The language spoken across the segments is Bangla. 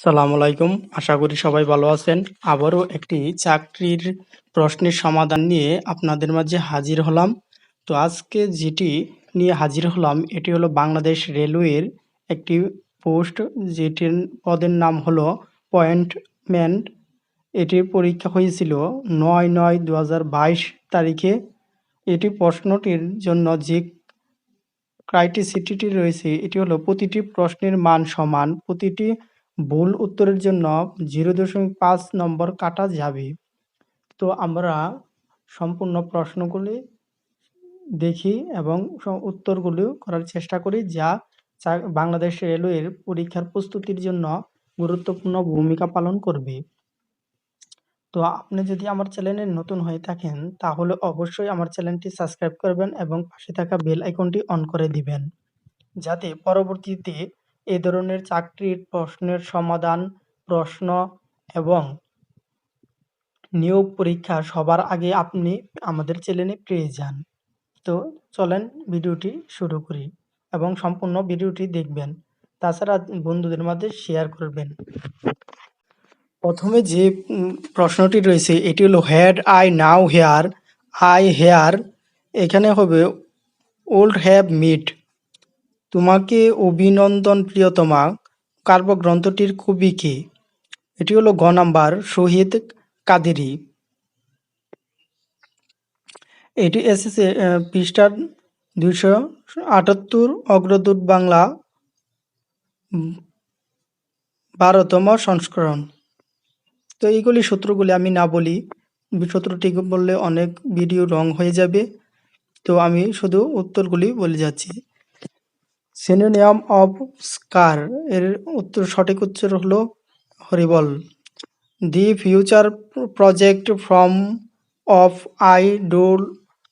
সালামু আলাইকুম। আশা করি সবাই ভালো আছেন। আবারও একটি চাকরির প্রশ্নের সমাধান নিয়ে আপনাদের মাঝে হাজির হলাম। তো আজকে যেটি নিয়ে হাজির হলাম এটি হলো বাংলাদেশ রেলওয়ের একটি পোস্ট, যেটির পদের নাম হলো পয়েন্টম্যান। এটির পরীক্ষা হয়েছিল 9/9/2022 তারিখে। এটি প্রশ্নটির জন্য যে ক্রাইটেরিয়াটি রয়েছে এটি হলো প্রতিটি প্রশ্নের মান সমান, প্রতিটি ভুল উত্তরের জন্য 0.5 নম্বর কাটা যাবে। তো আমরা সম্পূর্ণ প্রশ্নগুলি দেখি এবং উত্তরগুলি করার চেষ্টা করি, যা বাংলাদেশ রেলওয়ের পরীক্ষার প্রস্তুতির জন্য গুরুত্বপূর্ণ ভূমিকা পালন করবে। তো আপনি যদি আমার চ্যানেলে নতুন হয়ে থাকেন তাহলে অবশ্যই আমার চ্যানেলটি সাবস্ক্রাইব করবেন এবং পাশে থাকা বেল আইকনটি অন করে দিবেন, যাতে পরবর্তীতে এ ধরনের চাকরির প্রশ্নের সমাধান, প্রশ্ন এবং নিয়োগ পরীক্ষা সবার আগে আপনি আমাদের চ্যানেলে পেয়ে যান। তো চলেন ভিডিওটি শুরু করি এবং সম্পূর্ণ ভিডিওটি দেখবেন, তাছাড়া বন্ধুদের মাঝে শেয়ার করবেন। প্রথমে যে প্রশ্নটি রয়েছে এটি হলো had I now here, I here, এখানে হবে ওল্ড হ্যাভ মিট। তোমাকে অভিনন্দন প্রিয়তমা কাব্যগ্রন্থটির কবি কে? এটি হলো গ নাম্বার শহীদ কাদেরী। এটি এসেছে পৃষ্ঠা 278, অগ্রদূত বাংলা 12তম সংস্করণ। তো এইগুলি সূত্রগুলি আমি না বলি, সূত্রটি বললে অনেক ভিডিও রং হয়ে যাবে, তো আমি শুধু উত্তরগুলি বলে যাচ্ছি। সিনোনিয়াম অফ স্কার এর সঠিক উত্তর হলো horrible. The future project from of I do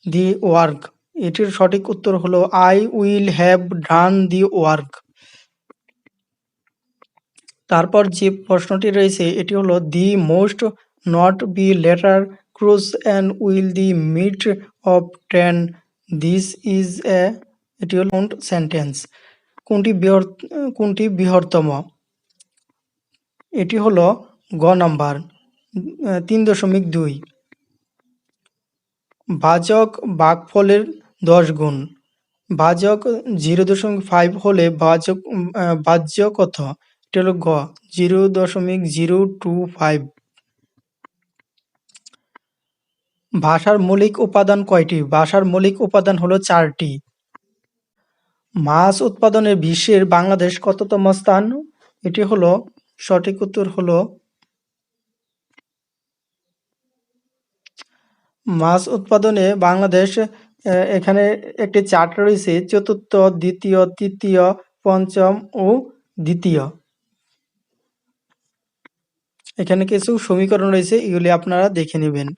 the work, এটির সঠিক উত্তর হলো I will have done the work. তারপর যে প্রশ্নটি রয়েছে এটি হলো the most not be letter cruise and will the meet of train, this is a, এটি হল সেন্টেন্স। কোনটি বৃহত্তম? এটি হলো গ নাম্বার 3.2। ভাজক ভাগফলের 10 গুণ। ভাজক 0.5 হলে ভাজ্য কত? এটা হলো গ 0.025। ভাষার মৌলিক উপাদান কয়টি? ভাষার মৌলিক উপাদান হলো 4টি। মাছ উৎপাদনে বিশ্বের বাংলাদেশ কততম স্থান? এটি হলো সঠিক উত্তর হলো মাছ উৎপাদনে বাংলাদেশ, এখানে একটি চার্ট রয়েছে, চতুর্থ, দ্বিতীয়, তৃতীয়, পঞ্চম ও দ্বিতীয়। এখানে কিছু সমীকরণ রয়েছে, এগুলি আপনারা দেখে নেবেন।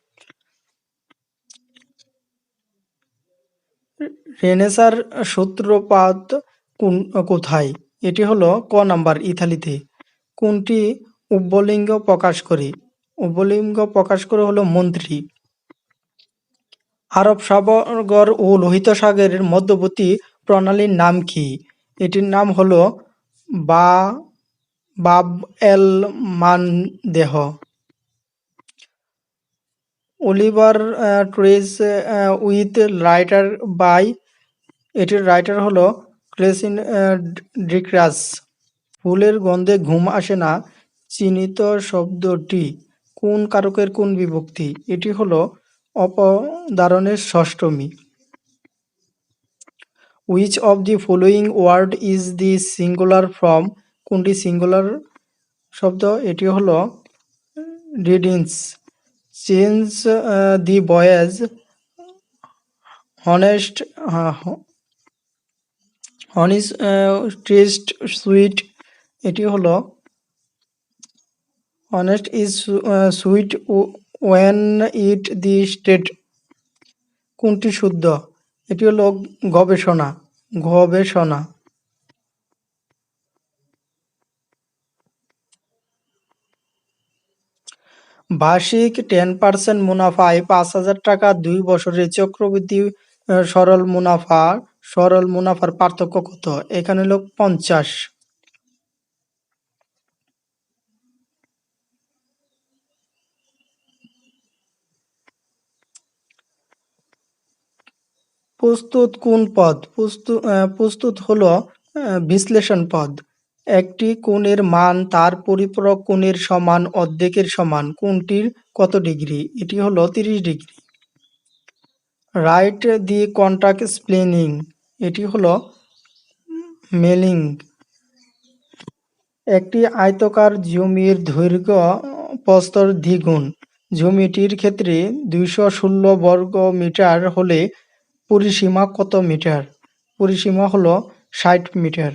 রেনেসাঁর সূত্রপাত কোথায়? এটি হলো ক নাম্বার ইতালিতে। কোনটি উভলিঙ্গ প্রকাশ করে? উভলিঙ্গ প্রকাশ করে হলো মন্ত্রী। আরব সাগর ও লোহিত সাগরের মধ্যবর্তী প্রণালীর নাম কি? এটির নাম হলো বাব এল মানদেহ। Oliver Twist with writer by, এটির রাইটার হলো ক্লেসিন ডিক্রাস। ফুলের গন্ধে ঘুম আসে না চিহ্নিত শব্দটি কোন কারকের কোন বিভক্তি? এটি হলো অপদারণের ষষ্ঠমী। Which of the following word is the singular form? কোনটি সিঙ্গুলার শব্দ? এটি হলো readings. Change the voice, honest, honeys, test, sweet, এটি হলো honest is sweet when it the state. কোনটি শুদ্ধ? এটি হলো গবেষণা। গবেষণা। বার্ষিক 10% মুনাফায় 5,000 টাকা 2 বছরের চক্রবৃদ্ধি সরল মুনাফার পার্থক্য কত? এখানে হলো 50। প্রস্তুত কোন পদ? প্রস্তুত হলো বিশ্লেষণ পদ। একটি কোণের মান তার পরিপূরক কোণের সমান অর্ধেকের সমান। কোণটির কত ডিগ্রি? এটি হলো 30 ডিগ্রি। রাইট দি কন্টাক্ট স্প্লিনিং, এটি হলো মেলিং। একটি আয়তাকার জমির দৈর্ঘ্য প্রস্থের দ্বিগুণ। জমিটির ক্ষেত্রে 216 বর্গ মিটার হলে পরিসীমা কত মিটার? পরিসীমা হলো 60 মিটার।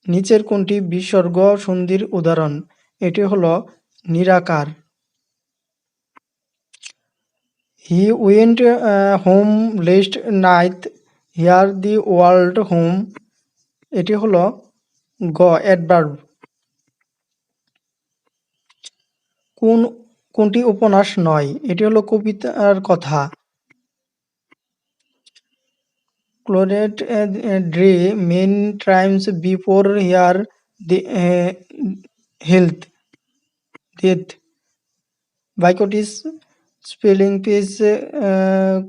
নিচের কোনটি বিসর্গ সন্ধির উদাহরণ? এটি হলো নিরাকার। He went home last night here the world home, এটি হলো অ্যাডভার্ব। কোনটি উপন্যাস নয়? এটি হলো কবিতার কথা। ক্লোরেট ড্রে men times before here health death. বাইকটিস স্পেলিং পেজ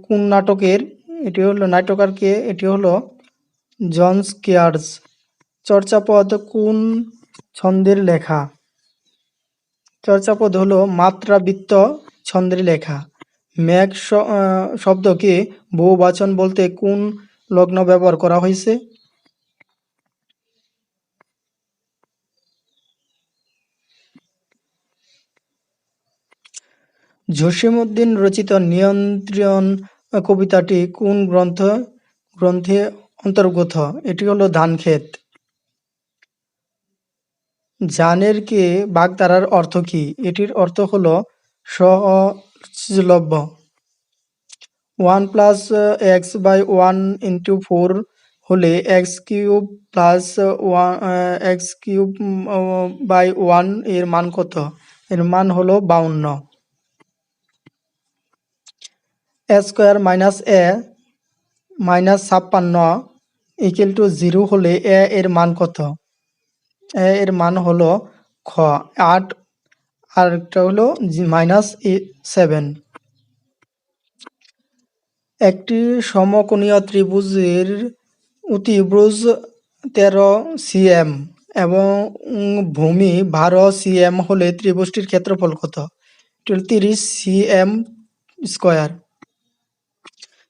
কোন নাটকের? এটি হলো নাট্যকার কে? এটি হলো জন স্কেয়ার্স। চর্যাপদ কোন ছন্দের লেখা? চর্যাপদ হলো মাত্রাবৃত্ত ছন্দের লেখা। মেঘ শব্দকে বহুবচন বলতে কোন লগ্ন ব্যবহার করা হয়েছে? জসীমউদ্দীন রচিত নিয়ন্ত্রণ কবিতাটি কোন গ্রন্থে অন্তর্গত? এটি হলো ধানক্ষেত। জানের কে বাগধারার অর্থ কি? এটির অর্থ হলো সহজলভ্য। 1 প্লাস এক্স বাই 1 ইন্টু 4 হলে x cube plus x cube by 1 এর মান কত? এর মান হলো 52। A square minus a minus 56 equal to 0 হলে এ এর মান কত? এ এর মান হলো খ 8, আর একটা হলো -7। একটি সমকোণীয় ত্রিভুজের অতিভুজ 13 cm এবং ভূমি 12 cm হলে ত্রিভুজটির ক্ষেত্রফল কত? 30 cm স্কোয়ার।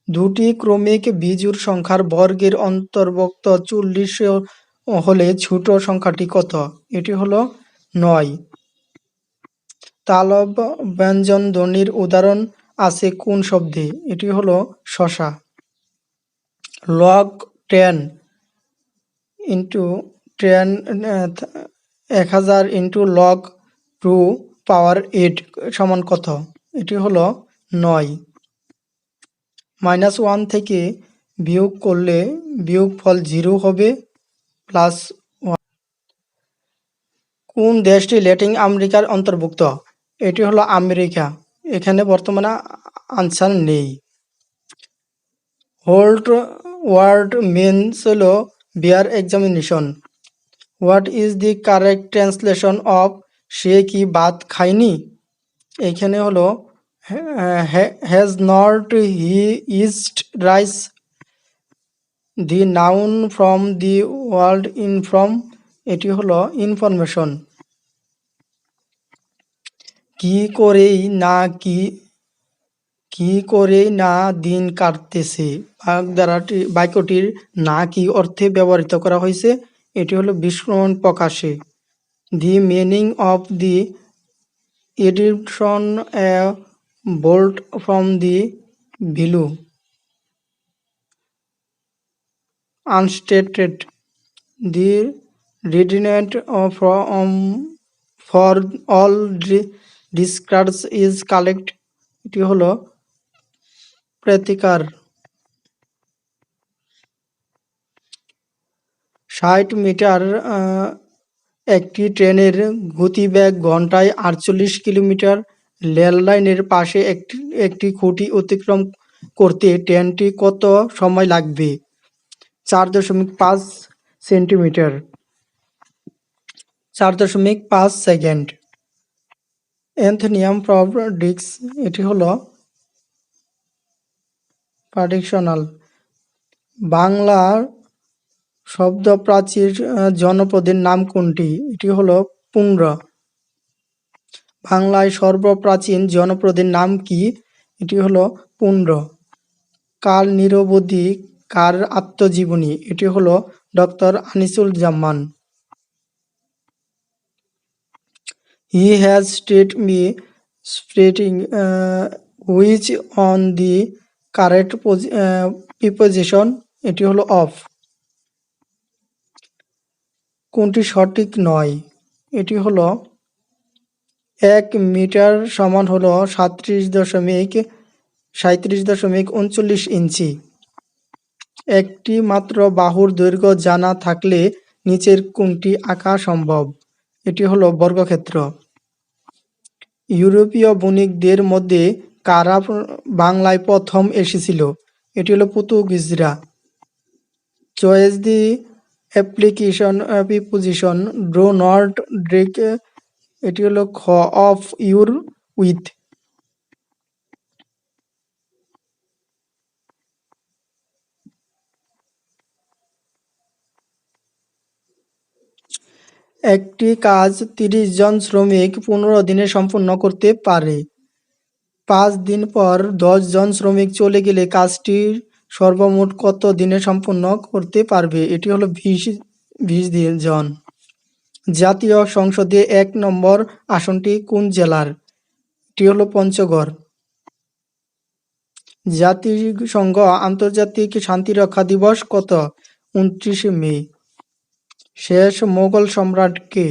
দুটি ক্রমিক বিজোড় সংখ্যার বর্গের অন্তর্ভুক্ত 40 হলে ছোট সংখ্যাটি কত? এটি হলো 9। তালব ব্যঞ্জন ধ্বনির উদাহরণ আছে কোন শব্দে? এটি হলো শশা। লগ 10 ইন্টু 1000 ইন্টু লগ 2 পাওয়ার 8 সমান কত? এটি হলো 9। -1 থেকে বিয়োগ করলে বিয়োগফল 0 হবে +1। কোন দেশটি ল্যাটিন আমেরিকার অন্তর্ভুক্ত? এটি হলো আমেরিকা। এখানে বর্তমানে আনসার নেই। হোল্ড ওয়ার্ড মিনস হলো বিয়ার examination. What is the correct translation of সে কি ভাত খায়নি? এখানে হলো has not he eat rice. The noun from the word inform, এটি হলো ইনফরমেশন। কি করেই না দিন কাটতেছে বাক্যটির না কি অর্থে ব্যবহৃত করা হয়েছে? এটি হলো বিস্ময় প্রকাশে। The meaning of the edition a bolt from the value unstated. The রেডিনেট for all discards is collect, এটি হলো প্রতিকার। 60 মিটার একটি ট্রেনের গতিবেগ ঘন্টায় 48 কিলোমিটার। রেললাইনের পাশে একটি খুঁটি অতিক্রম করতে ট্রেনটি কত সময় লাগবে? 4.5 সেন্টিমিটার, 4.5 সেকেন্ড। অ্যান্থোনিয়াম ফর ডিস্ক, এটি হলো প্রেডিকশনাল। বাংলার শব্দ প্রাচীর জনপদের নাম কোনটি? এটি হলো পুণ্ড্র। বাংলায় সর্বপ্রাচীন জনপদের নাম কি? এটি হলো পুণ্ড্র। কাল নিরবধি কার আত্মজীবনী? এটি হলো doctor Anisul Zaman. He has stated me stating which on the correct preposition? এটি হলো of। কোনটি সঠিক নয়? এটি হলো 1 মিটার সমান হলো 37.39 ইঞ্চি। একটি মাত্র বাহুর দৈর্ঘ্য জানা থাকলে নিচের কোনটি আঁকা সম্ভব? এটি হলো বর্গক্ষেত্র। ইউরোপীয় বণিকদের মধ্যে কারা বাংলায় প্রথম এসেছিল? এটি হলো পর্তুগিজরা। Choose the application preposition do not drake, এটি হলো খ অফ ইউর উইথ। একটি কাজ 30 জন শ্রমিক 15 দিনে সম্পূর্ণ করতে পারে। 5 দিন পর 10 জন শ্রমিক চলে গেলে কাজটি সর্বমোট কত দিনে সম্পূর্ণ করতে পারবে? এটি হলো 20 জন। জাতীয় সংসদে 1 নম্বর আসনটি কোন জেলার? এটি হলো পঞ্চগড়। জাতিসংঘ আন্তর্জাতিক শান্তিরক্ষা দিবস কত? 29 মে। শেষ মোগল সম্রাট কে?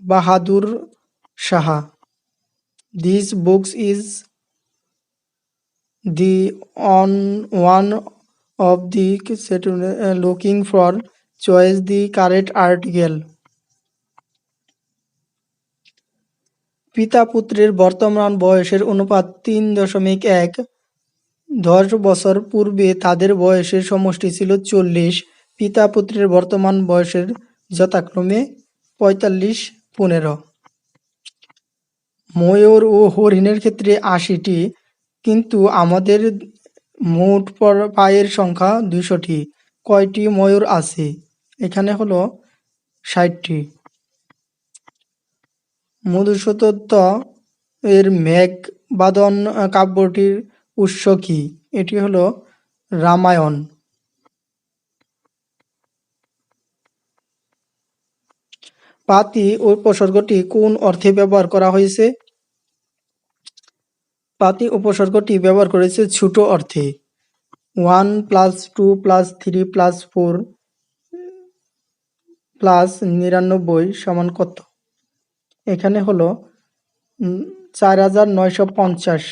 Bahadur Shah. This book is the one of the looking for choice the correct article. পিতা পুত্রের বর্তমান বয়সের অনুপাত 3.1। 10 বছর পূর্বে তাদের বয়সের সমষ্টি ছিল 40। পিতা পুত্রের বর্তমান বয়সের যথাক্রমে 45, 15। ময়ূর ও হরিণের ক্ষেত্রে 80টি, কিন্তু আমাদের মোট পায়ের সংখ্যা 200টি। কয়টি ময়ূর আছে? এখানে হলো 60টি। মধুসূদত্ত এর মেঘ বাদন কাব্যটির উৎস কি? এটি হলো রামায়ণ। পাতি উপসর্গটি কোন অর্থে ব্যবহার করা হয়েছে? পাতি উপসর্গটি ব্যবহার করেছে ছোট অর্থে। 1 + 2 + 3 + 4 + 99 সমান কত? এখানে হলো 4950।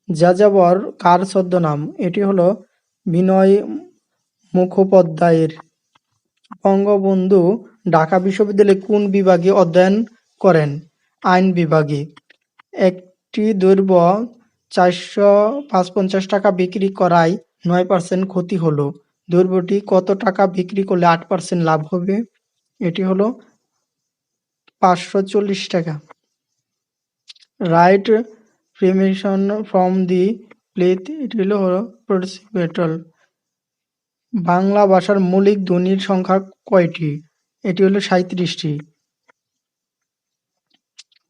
যাযাবর কার ছদ্মনাম? এটি হলো বিনয় মুখোপাধ্যায়ের। বঙ্গবন্ধু ঢাকা বিশ্ববিদ্যালয়ে কোন বিভাগে অধ্যয়ন করেন? আইন বিভাগে। একটি দ্রব্য 455 টাকা বিক্রি করায় 9% ক্ষতি হলো। দ্রব্যটি কত টাকা বিক্রি করলে 8% লাভ হবে? এটি হলো 540 টাকা। রাইট প্রিমিশন ফ্রম দি প্লেথ, এটি হলো পার্টিসিপেটর। বাংলা ভাষার মৌলিক ধ্বনির সংখ্যা কয়টি? এটি হলো 37টি।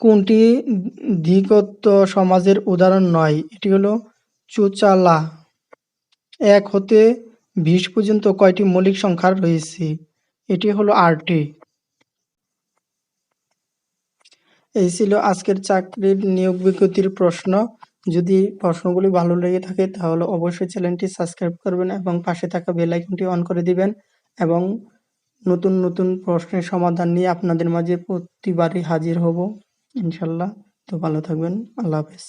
কোনটি দ্বিগত সমাজের উদাহরণ নয়? এটি হলো চুচালা। 1 হতে 20 পর্যন্ত কয়টি মৌলিক সংখ্যা রয়েছে? এটি হলো 8টি। এই ছিল আজকের চাকরির নিয়োগ বিজ্ঞপ্তির প্রশ্ন। যদি প্রশ্নগুলি ভালো লেগে থাকে তাহলে অবশ্যই চ্যানেলটি সাবস্ক্রাইব করবেন এবং পাশে থাকা বেল আইকনটি অন করে দিবেন, এবং নতুন নতুন প্রশ্নের সমাধান নিয়ে আপনাদের মাঝে প্রতিবারই হাজির হব ইনশাল্লাহ। তো ভালো থাকবেন। আল্লাহ হাফেজ।